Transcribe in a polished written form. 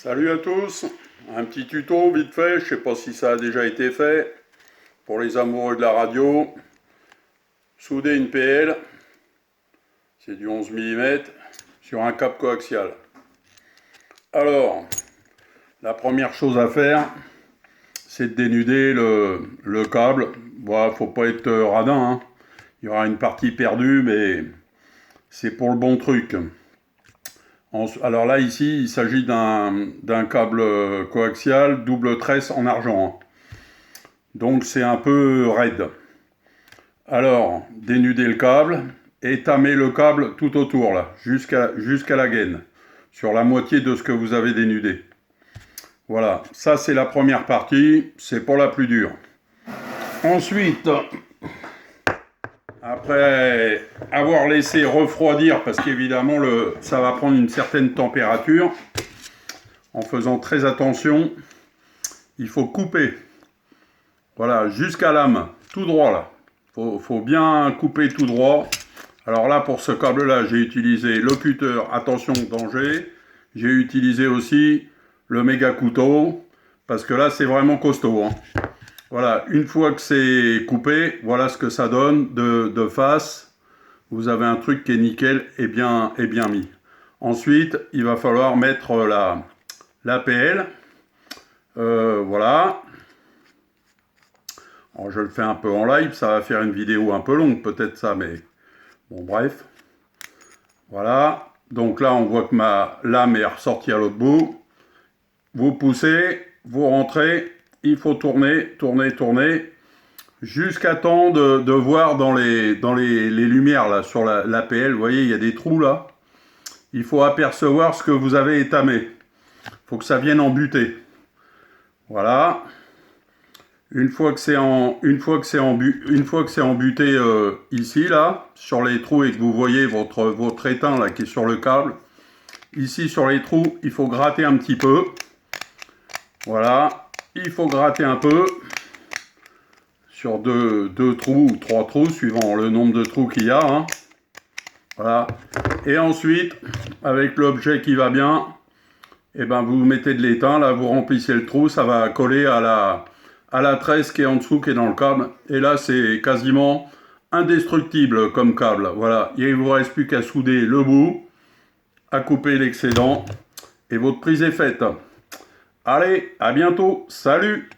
Salut à tous, un petit tuto vite fait, je sais pas si ça a déjà été fait, pour les amoureux de la radio. Souder une PL, c'est du 11 mm, sur un câble coaxial. Alors, la première chose à faire, c'est de dénuder le câble. Bon, faut pas être radin, hein. Il y aura une partie perdue, mais c'est pour le bon truc. Alors là, ici, il s'agit d'un câble coaxial double tresse en argent, hein. Donc c'est un peu raide. Alors, dénudez le câble et tamez le câble tout autour, là, jusqu'à la gaine, sur la moitié de ce que vous avez dénudé. Voilà, ça c'est la première partie, c'est pour la plus dure. Ensuite, après avoir laissé refroidir, parce qu'évidemment ça va prendre une certaine température, en faisant très attention, il faut couper. Voilà, jusqu'à lame, tout droit là. Faut bien couper tout droit. Alors là, pour ce câble-là, j'ai utilisé le cutter, attention, danger. J'ai utilisé aussi le méga couteau, parce que là, c'est vraiment costaud, hein. Voilà, une fois que c'est coupé, voilà ce que ça donne de face. Vous avez un truc qui est nickel et bien mis. Ensuite, il va falloir mettre la PL. Voilà. Alors, je le fais un peu en live, ça va faire une vidéo un peu longue, peut-être ça, mais bon, bref. Voilà. Donc là, on voit que ma lame est ressortie à l'autre bout. Vous poussez, vous rentrez, il faut tourner, jusqu'à temps de voir dans les lumières, là, sur la PL. Vous voyez, il y a des trous, là. Il faut apercevoir ce que vous avez étamé. Il faut que ça vienne en butée. Voilà. Une fois que c'est embuté ici, là, sur les trous, et que vous voyez votre étain là, qui est sur le câble, ici sur les trous, il faut gratter un petit peu. Voilà, il faut gratter un peu sur deux trous ou trois trous, suivant le nombre de trous qu'il y a, hein. Voilà. Et ensuite, avec l'objet qui va bien, et ben vous mettez de l'étain, là, vous remplissez le trou, ça va coller à la tresse qui est en dessous, qui est dans le câble. Et là, c'est quasiment indestructible comme câble. Voilà, il ne vous reste plus qu'à souder le bout, à couper l'excédent, et votre prise est faite. Allez, à bientôt, salut!